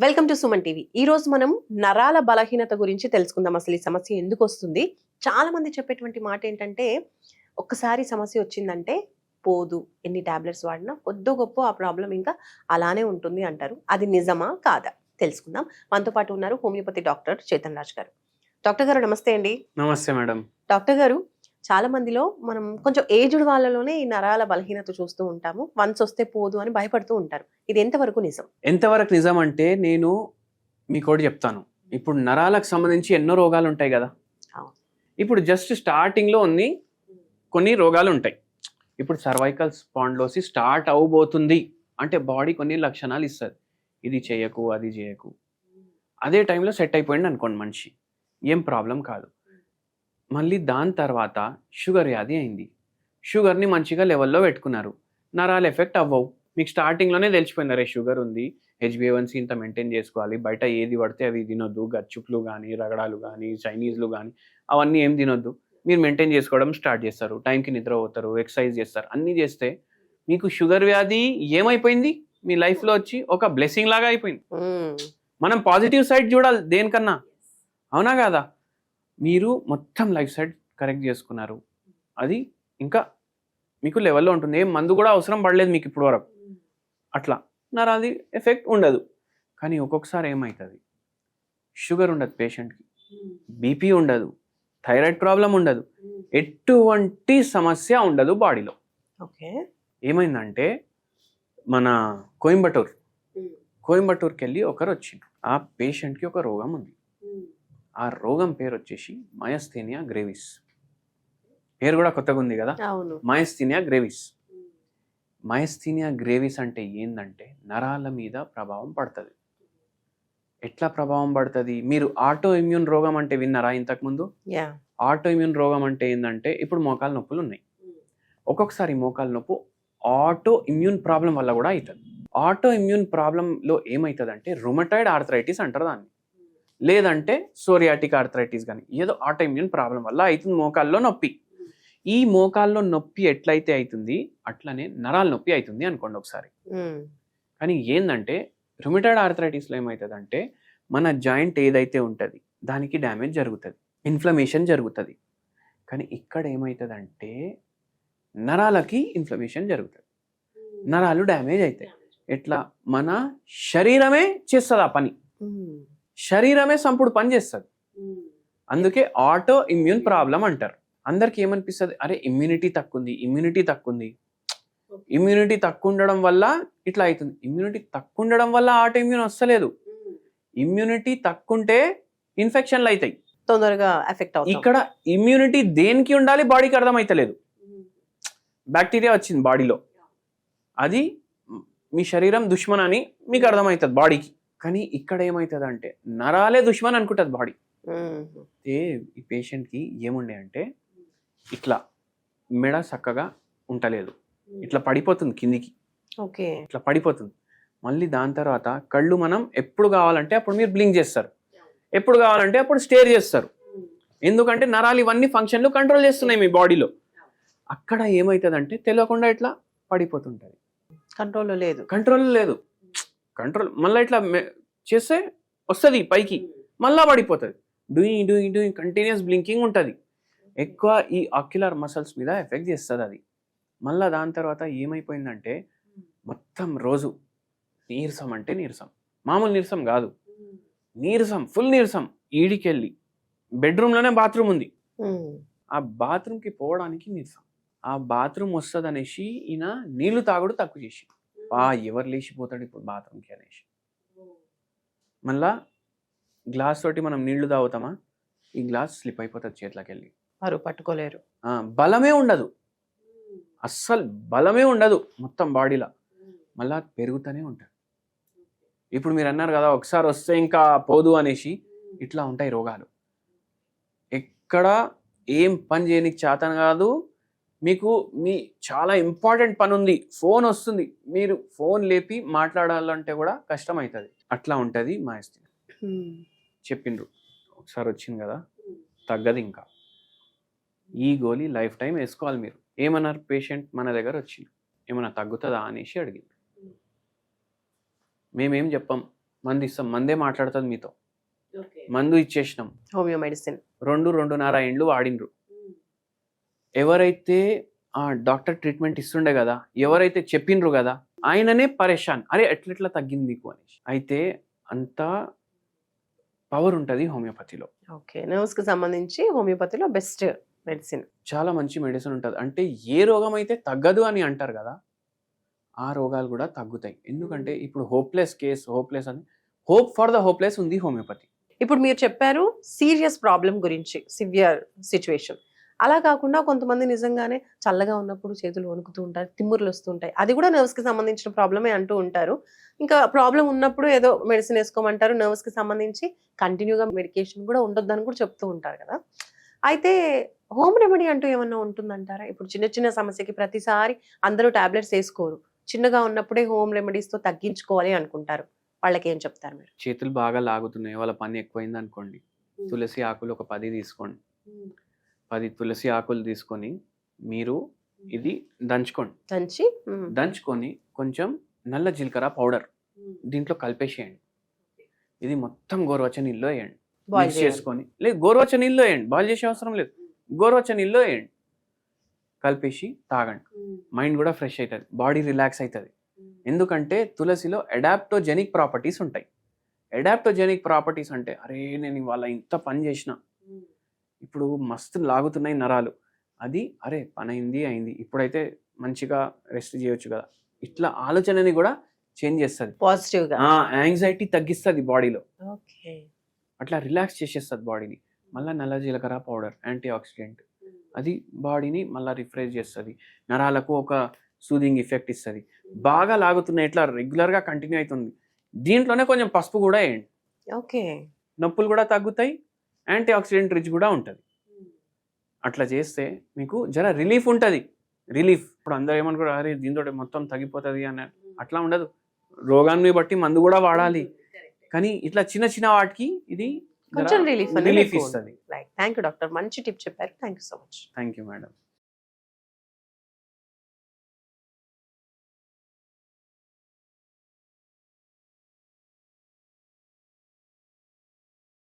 Welcome to Suman TV. ఈ రోజు మనం నరాల బలహీనత గురించి తెలుసుకుందాం. అసలు ఈ సమస్య ఎందుకు వస్తుంది? చాలా మంది చెప్పేటువంటి మాట ఏంటంటే, ఒక్కసారి సమస్య వచ్చిందంటే పోదు. ఎన్ని టాబ్లెట్స్ వాడినా కొద్దో గొప్ప ఆ ప్రాబ్లం ఇంకా అలానే ఉంటుంది అంటారు. అది నిజమా కాదా తెలుసుకుందాం. మనతో పాటు ఉన్నారు హోమియోపతి డాక్టర్ చేతన్ రాజ్ గారు. డాక్టర్ గారు నమస్తే అండి. నమస్తే మేడం. డాక్టర్ గారు, చాలా మందిలో మనం కొంచెం ఏజ్డ్ వాళ్ళలోనే ఈ నరాల బలహీనత చూస్తూ ఉంటాము. వన్స్ వస్తే పోదు అని భయపడుతూ ఉంటారు. ఇది ఎంతవరకు నిజం? ఎంతవరకు నిజం అంటే నేను మీకోటి చెప్తాను. ఇప్పుడు నరాలకు సంబంధించి ఎన్నో రోగాలు ఉంటాయి కదా. అవును. ఇప్పుడు జస్ట్ స్టార్టింగ్లో కొన్ని రోగాలు ఉంటాయి. ఇప్పుడు సర్వైకల్ స్పాండిలోసిస్ స్టార్ట్ అవబోతుంది అంటే బాడీ కొన్ని లక్షణాలు ఇస్తుంది. ఇది చేయకు, అది చేయకు. అదే టైంలో సెట్ అయిపోయింది అనుకోండి మనిషి, ఏం ప్రాబ్లం కాదు. మళ్ళీ దాని తర్వాత షుగర్ వ్యాధి అయింది. షుగర్ని మంచిగా లెవెల్లో పెట్టుకున్నారు, నరాలు ఎఫెక్ట్ అవ్వవు. మీకు స్టార్టింగ్లోనే తెలిసిపోయింది, అరే షుగర్ ఉంది, HbA1c ఇంత మెయింటైన్ చేసుకోవాలి, బయట ఏది పడితే అవి తినొద్దు, గచ్చుక్లు కానీ, రగడాలు కానీ, చైనీస్లు కానీ అవన్నీ ఏం తినొద్దు. మీరు మెయింటైన్ చేసుకోవడం స్టార్ట్ చేస్తారు, టైంకి నిద్ర పోతారు, ఎక్సర్సైజ్ చేస్తారు. అన్నీ చేస్తే మీకు షుగర్ వ్యాధి ఏమైపోయింది, మీ లైఫ్లో వచ్చి ఒక బ్లెస్సింగ్ లాగా అయిపోయింది. మనం పాజిటివ్ సైడ్ చూడాలి దేనికన్నా, అవునా కాదా? మీరు మొత్తం లైఫ్ సైడ్ కరెక్ట్ చేసుకున్నారు, అది ఇంకా మీకు లెవెల్లో ఉంటుంది. ఏం మందు కూడా అవసరం పడలేదు మీకు ఇప్పుడు వరకు. అట్లా నరాది ఎఫెక్ట్ ఉండదు. కానీ ఒక్కొక్కసారి ఏమవుతుంది, షుగర్ ఉండదు పేషెంట్కి, బీపీ ఉండదు, థైరాయిడ్ ప్రాబ్లం ఉండదు, ఎటువంటి సమస్య ఉండదు బాడీలో. ఓకే. ఏమైందంటే మన కోయంబటూర్కి వెళ్ళి ఒకరు వచ్చిండ్రు. ఆ పేషెంట్కి ఒక రోగం ఉంది. ఆ రోగం పేరు వచ్చేసి మయస్థీనియా గ్రేవిస్. పేరు కూడా కొత్తగా ఉంది కదా, మయస్థీనియా గ్రేవిస్. మయస్థీనియా గ్రేవిస్ అంటే ఏంటంటే నరాల మీద ప్రభావం పడుతుంది. ఎట్లా ప్రభావం పడుతుంది? మీరు ఆటో ఇమ్యూన్ రోగం అంటే విన్నారా ఇంతకుముందు? ఆటో ఇమ్యూన్ రోగం అంటే ఏంటంటే, ఇప్పుడు మోకాలు నొప్పులు ఉన్నాయి. ఒక్కొక్కసారి మోకాలు నొప్పు ఆటో ఇమ్యూన్ ప్రాబ్లం వల్ల కూడా అవుతుంది. ఆటో ఇమ్యూన్ ప్రాబ్లంలో ఏమవుతుంది అంటే రుమటాయిడ్ ఆర్థరైటిస్ అంటారు దాన్ని, లేదంటే సోరియాటిక్ ఆర్థరైటిస్ కానీ ఏదో ఆటో ఇమ్యూన్ ప్రాబ్లం వల్ల అవుతుంది మోకాల్లో నొప్పి. ఈ మోకాల్లో నొప్పి ఎట్లయితే అవుతుంది అట్లనే నరాల నొప్పి అవుతుంది అనుకోండి ఒకసారి. కానీ ఏంటంటే రుమటాయిడ్ ఆర్థరైటిస్లో ఏమవుతుందంటే మన జాయింట్ ఏదైతే ఉంటుంది దానికి డ్యామేజ్ జరుగుతుంది, ఇన్ఫ్లమేషన్ జరుగుతుంది. కానీ ఇక్కడ ఏమవుతుందంటే నరాలకి ఇన్ఫ్లమేషన్ జరుగుతుంది, నరాలు డ్యామేజ్ అవుతాయి. ఎట్లా? మన శరీరమే చేస్తుంది ఆ పని, శరీరమే సంపుడు పని చేస్తుంది. అందుకే ఆటో ఇమ్యూన్ ప్రాబ్లం అంటారు. అందరికి ఏమనిపిస్తుంది, అరే ఇమ్యూనిటీ తక్కువ ఉంది, ఇమ్యూనిటీ తక్కువ ఉండడం వల్ల ఇట్లా అవుతుంది. ఇమ్యూనిటీ తక్కువ ఉండడం వల్ల ఆటో ఇమ్యూన్ వస్తలేదు. ఇమ్యూనిటీ తక్కువ ఉంటే ఇన్ఫెక్షన్లు అవుతాయి, తొందరగా ఎఫెక్ట్ అవుతాయి. ఇక్కడ ఇమ్యూనిటీ దేనికి ఉండాలి బాడీకి అర్థమైతలేదు. బ్యాక్టీరియా వచ్చింది బాడీలో, అది మీ శరీరం దుష్మన్ అని మీకు అర్థమవుతుంది బాడీకి. కానీ ఇక్కడ ఏమవుతుంది అంటే నరాలే దుష్మన్ అనుకుంటుంది బాడీ. ఈ పేషెంట్కి ఏముండే అంటే ఇట్లా మెడ చక్కగా ఉంటలేదు, ఇట్లా పడిపోతుంది కిందికి, ఇట్లా పడిపోతుంది. మళ్ళీ దాని తర్వాత కళ్ళు మనం ఎప్పుడు కావాలంటే అప్పుడు మీరు బ్లింక్ చేస్తారు, ఎప్పుడు కావాలంటే అప్పుడు స్టేర్ చేస్తారు. ఎందుకంటే నరాలు ఇవన్నీ ఫంక్షన్లు కంట్రోల్ చేస్తున్నాయి మీ బాడీలో. అక్కడ ఏమవుతుందంటే తెలియకుండా ఇట్లా పడిపోతుంటుంది, కంట్రోల్ లేదు. కంట్రోల్ మళ్ళీ ఇట్లా చేస్తే వస్తుంది పైకి, మళ్ళా పడిపోతుంది. డూయింగ్ కంటిన్యూస్ బ్లింకింగ్ ఉంటుంది. ఎక్కువ ఈ ఆక్యులర్ మసిల్స్ మీద ఎఫెక్ట్ చేస్తుంది అది. మళ్ళీ దాని తర్వాత ఏమైపోయిందంటే మొత్తం రోజు నీరసం అంటే నీరసం, మామూలు నీరసం కాదు, ఫుల్ నీరసం. ఈడికెళ్ళి బెడ్రూమ్లోనే బాత్రూమ్ ఉంది, ఆ బాత్రూమ్కి పోవడానికి నీరసం. ఆ బాత్రూమ్ వస్తుంది అనేసి ఈయన నీళ్లు తాగుడు తక్కువ చేసి, ఎవరు లేచిపోతాడు ఇప్పుడు బాత్రూమ్కి అనేసి. మళ్ళా గ్లాస్ తోటి మనం నీళ్లు తాగుతామా, ఈ గ్లాస్ స్లిప్ అయిపోతుంది చేతిలోకి వెళ్ళి, వారు పట్టుకోలేరు. బలమే ఉండదు, అస్సలు బలమే ఉండదు మొత్తం బాడీలో. మళ్ళా పెరుగుతూనే ఉంటుంది. ఇప్పుడు మీరు అన్నారు కదా ఒకసారి వస్తే ఇంకా పోదు అనేసి, ఇట్లా ఉంటాయి రోగాలు. ఎక్కడ ఏం పని చేయనికి చేతన కాదు, మీకు మీ చాలా ఇంపార్టెంట్ పని ఉంది, ఫోన్ వస్తుంది, మీరు ఫోన్ లేపి మాట్లాడాలంటే కూడా కష్టం అవుతుంది. అట్లా ఉంటుంది మయస్థీనియా. చెప్పిండ్రు ఒకసారి వచ్చింది కదా, తగ్గదు ఇంకా, ఈ గోళీ లైఫ్ టైం వేసుకోవాలి మీరు. ఏమన్నారు పేషెంట్ మన దగ్గర వచ్చింది, ఏమన్నా తగ్గుతుందా అనేసి అడిగింది. మేమేం చెప్పాం, మందు ఇస్తాం, మందే మాట్లాడుతుంది మీతో, మందు ఇచ్చేసినాం, హోమియో మెడిసిన్ 2.5 ఏండ్లు వాడిండ్రు. ఎవరైతే ఆ డాక్టర్ ట్రీట్మెంట్ ఇస్తుండే కదా, ఎవరైతే చెప్పిండ్రు కదా, ఆయననే పరేషాన్, అరే ఎట్లెట్లా తగ్గింది మీకు అనేసి. అయితే అంత పవర్ ఉంటుంది హోమియోపతిలో. ఓకే, నర్వ్స్ కి సంబంధించి హోమియోపతిలో బెస్ట్ మెడిసిన్, చాలా మంచి మెడిసిన్ ఉంటుంది. అంటే ఏ రోగం అయితే తగ్గదు అని అంటారు కదా, ఆ రోగాలు కూడా తగ్గుతాయి. ఎందుకంటే ఇప్పుడు హోప్లెస్ కేస్, హోప్లెస్ అని, హోప్ ఫర్ ద హోప్లెస్ ఉంది హోమియోపతి. ఇప్పుడు మీరు చెప్పారు సీరియస్ ప్రాబ్లం గురించి, సివియర్ సిచ్యువేషన్. అలా కాకుండా కొంతమంది నిజంగానే చల్లగా ఉన్నప్పుడు చేతులు వణుకుతూ ఉంటారు, తిమ్ముర్లు వస్తుంటాయి, అది కూడా నర్వ్స్ కి సంబంధించిన ప్రాబ్లమే అంటూ ఉంటారు. ఇంకా ప్రాబ్లం ఉన్నప్పుడు ఏదో మెడిసిన్ వేసుకోమంటారు, నర్వ్స్ కి సంబంధించి కంటిన్యూగా మెడికేషన్ కూడా ఉండొద్దని కూడా చెప్తూ ఉంటారు కదా. అయితే హోమ్ రెమెడీ అంటూ ఏమన్నా ఉంటుందంటారా? ఇప్పుడు చిన్న చిన్న సమస్యకి ప్రతిసారి అందరూ టాబ్లెట్స్ వేసుకోరు, చిన్నగా ఉన్నప్పుడే హోమ్ రెమెడీస్ తో తగ్గించుకోవాలి అనుకుంటారు, వాళ్ళకి ఏం చెప్తారు మీరు? చేతులు బాగా లాగుతున్నాయి, వాళ్ళ పని ఎక్కువైంది అనుకోండి, తులసి ఆకులు ఒక 10 తీసుకోండి, 10 తులసి ఆకులు తీసుకొని మీరు ఇది దంచుకొని కొంచెం నల్ల జీలకర్ర పౌడర్ దీంట్లో కలిపేసేయండి. ఇది మొత్తం గోరువెచ్చని నీళ్ళలో వేయండి, మిక్స్ చేసుకొని, లేదు గోరువెచ్చని నీళ్ళలో వేయండి, బాయిల్ చేసే అవసరం లేదు, గోరువెచ్చని నీళ్ళలో వేయండి, కలిపేసి తాగండి. మైండ్ కూడా ఫ్రెష్ అవుతుంది, బాడీ రిలాక్స్ అవుతుంది. ఎందుకంటే తులసిలో అడాప్టోజెనిక్ ప్రాపర్టీస్ ఉంటాయి. అడాప్టోజెనిక్ ప్రాపర్టీస్ అంటే, అరే నేను ఇవాళ ఇంత పని చేసిన, ఇప్పుడు మస్తు లాగుతున్నాయి నరాలు, అది అరే పని అయింది, ఇప్పుడైతే మంచిగా రెస్ట్ చేయొచ్చు కదా, ఇట్లా ఆలోచనని కూడా చేంజ్ చేస్తుంది, పాజిటివ్గా యాంగ్జైటీ తగ్గిస్తుంది బాడీలో, ఓకే, అట్లా రిలాక్స్ చేసేస్తుంది బాడీని. మళ్ళీ నల్ల జీలకర్ర పౌడర్ యాంటీ ఆక్సిడెంట్, అది బాడీని మళ్ళీ రిఫ్రెష్ చేస్తుంది, నరాలకు ఒక సూదింగ్ ఎఫెక్ట్ ఇస్తుంది. బాగా లాగుతున్నాయి, ఇట్లా రెగ్యులర్గా కంటిన్యూ అవుతుంది, దీంట్లోనే కొంచెం పసుపు కూడా వేయండి, ఓకే, నొప్పులు కూడా తగ్గుతాయి, యాంటీ ఆక్సిడెంట్ రిచ్ కూడా ఉంటుంది. అట్లా చేస్తే మీకు జర రిలీఫ్ ఉంటుంది, రిలీఫ్. ఇప్పుడు అందరూ ఏమనుకోరు, అరే దీంతో మొత్తం తగ్గిపోతుంది అని, అట్లా ఉండదు. రోగాన్ని బట్టి మందు కూడా వాడాలి, కానీ ఇట్లా చిన్న చిన్న వాటికి ఇది కొంచెం రిలీఫ్ ఇస్తుంది. థ్యాంక్ యూ డాక్టర్, మంచి టిప్ చెప్పారు, thank you so much. Thank you madam.